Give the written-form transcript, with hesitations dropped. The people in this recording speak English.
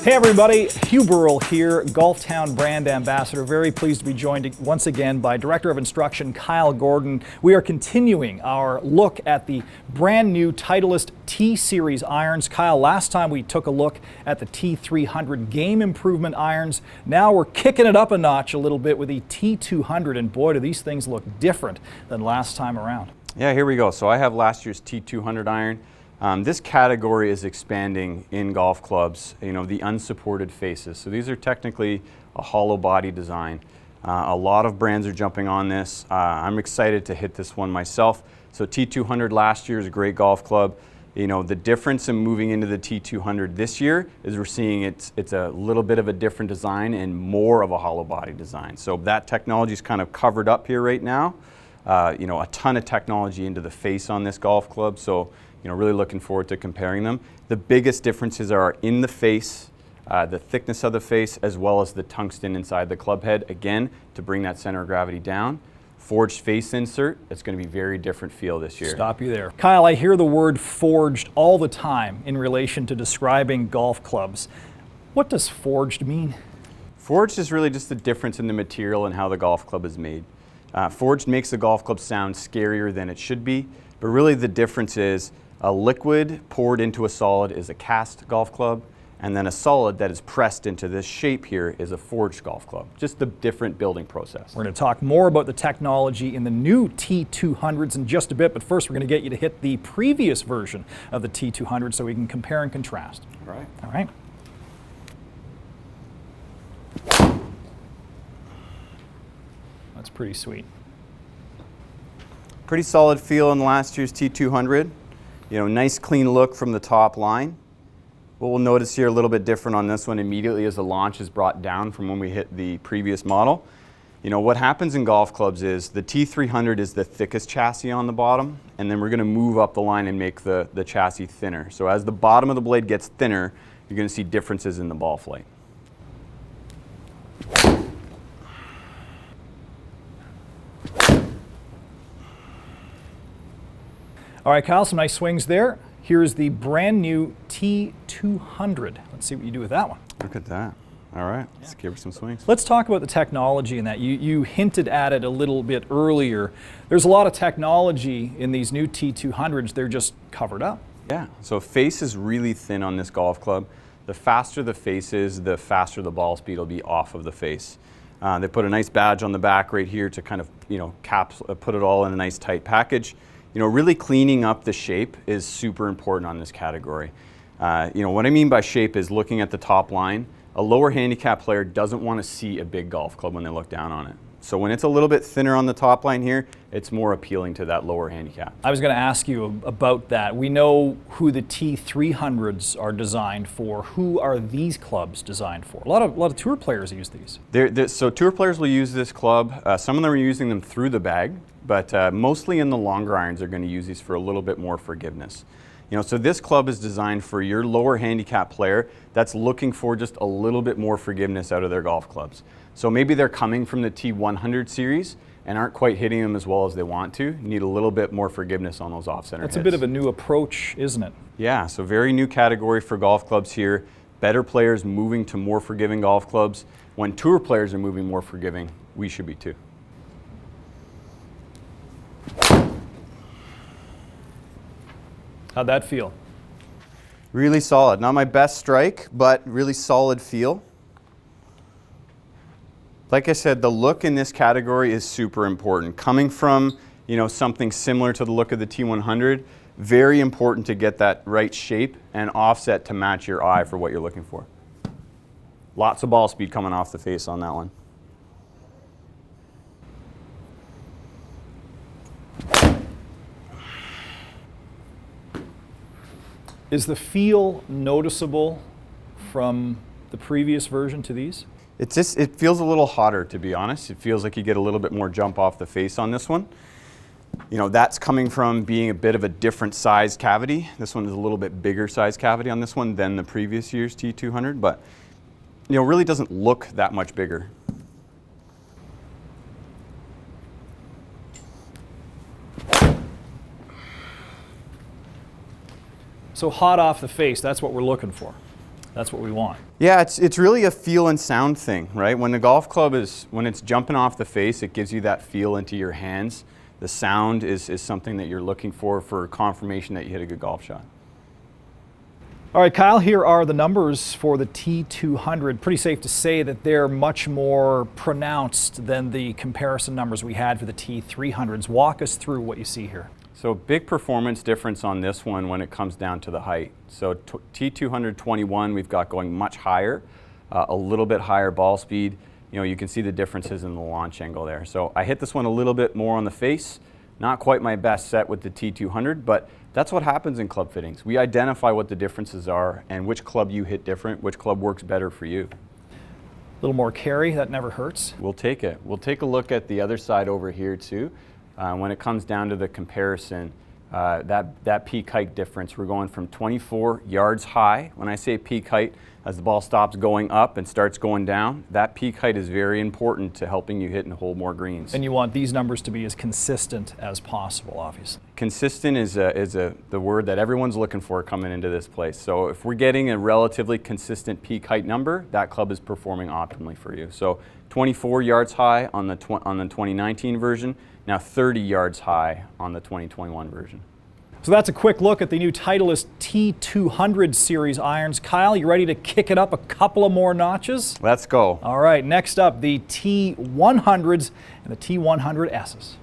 Hey everybody, Hugh Burrell here, Golf Town brand ambassador. Very pleased to be joined once again by Director of Instruction Kyle Gordon. We are continuing our look at the brand new Titleist T-Series irons. Kyle, last time we took a look at the T300 game improvement irons. Now we're kicking it up a notch a little bit with the T200, and boy, do these things look different than last time around. Yeah, here we go. So I have last year's T200 iron. This category is expanding in golf clubs, the unsupported faces. So these are technically a hollow body design. A lot of brands are jumping on this. I'm excited to hit this one myself. So T200 last year is a great golf club. The difference in moving into the T200 this year is we're seeing it's a little bit of a different design and more of a hollow body design. So that technology is kind of covered up here right now. A ton of technology into the face on this golf club. So really looking forward to comparing them. The biggest differences are in the face, the thickness of the face, as well as the tungsten inside the club head, again, to bring that center of gravity down. Forged face insert, it's going to be very different feel this year. Stop you there. Kyle, I hear the word forged all the time in relation to describing golf clubs. What does forged mean? Forged is really just the difference in the material and how the golf club is made. Forged makes the golf club sound scarier than it should be, but really the difference is a liquid poured into a solid is a cast golf club, and then a solid that is pressed into this shape here is a forged golf club. Just the different building process. We're going to talk more about the technology in the new T200s in just a bit, but first we're going to get you to hit the previous version of the T200 so we can compare and contrast. All right. All right. That's pretty sweet. Pretty solid feel in last year's T200. Nice clean look from the top line. What we'll notice here a little bit different on this one immediately as the launch is brought down from when we hit the previous model. What happens in golf clubs is the T300 is the thickest chassis on the bottom, and then we're going to move up the line and make the chassis thinner. So as the bottom of the blade gets thinner, you're going to see differences in the ball flight. All right, Kyle, some nice swings there. Here's the brand new T200. Let's see what you do with that one. Look at that. All right, let's give her some swings. Let's talk about the technology in that. You hinted at it a little bit earlier. There's a lot of technology in these new T200s. They're just covered up. Yeah, so face is really thin on this golf club. The faster the face is, the faster the ball speed will be off of the face. They put a nice badge on the back right here to kind of, put it all in a nice tight package. Really cleaning up the shape is super important on this category. What I mean by shape is looking at the top line. A lower handicap player doesn't want to see a big golf club when they look down on it. So when it's a little bit thinner on the top line here, it's more appealing to that lower handicap. I was going to ask you about that. We know who the T300s are designed for. Who are these clubs designed for? A lot of tour players use these. So tour players will use this club. Some of them are using them through the bag, but mostly in the longer irons are going to use these for a little bit more forgiveness. So this club is designed for your lower handicap player that's looking for just a little bit more forgiveness out of their golf clubs. So maybe they're coming from the T100 series and aren't quite hitting them as well as they want to. Need a little bit more forgiveness on those off-center hits. That's a bit of a new approach, isn't it? Yeah, so very new category for golf clubs here. Better players moving to more forgiving golf clubs. When tour players are moving more forgiving, we should be too. How'd that feel? Really solid. Not my best strike, but really solid feel. Like I said, the look in this category is super important. Coming from, something similar to the look of the T100, very important to get that right shape and offset to match your eye for what you're looking for. Lots of ball speed coming off the face on that one. Is the feel noticeable from the previous version to these? It feels a little hotter, to be honest. It feels like you get a little bit more jump off the face on this one. That's coming from being a bit of a different size cavity. This one is a little bit bigger size cavity on this one than the previous year's T200, but really doesn't look that much bigger. So hot off the face, that's what we're looking for. That's what we want. Yeah, it's really a feel and sound thing, right? When the golf club when it's jumping off the face, it gives you that feel into your hands. The sound is something that you're looking for confirmation that you hit a good golf shot. All right, Kyle, here are the numbers for the T200. Pretty safe to say that they're much more pronounced than the comparison numbers we had for the T300s. Walk us through what you see here. So big performance difference on this one when it comes down to the height. So T221 we've got going much higher, a little bit higher ball speed. You know, you can see the differences in the launch angle there. So I hit this one a little bit more on the face. Not quite my best set with the T200, but that's what happens in club fittings. We identify what the differences are and which club you hit different, which club works better for you. A little more carry, that never hurts. We'll take it. We'll take a look at the other side over here too. When it comes down to the comparison, that peak height difference, we're going from 24 yards high. When I say peak height, as the ball stops going up and starts going down, that peak height is very important to helping you hit and hold more greens. And you want these numbers to be as consistent as possible, obviously. Consistent is the word that everyone's looking for coming into this place. So if we're getting a relatively consistent peak height number, that club is performing optimally for you. So 24 yards high on the 2019 version, now 30 yards high on the 2021 version. So that's a quick look at the new Titleist T200 series irons. Kyle, you ready to kick it up a couple of more notches? Let's go. All right, next up, the T100s and the T100Ss.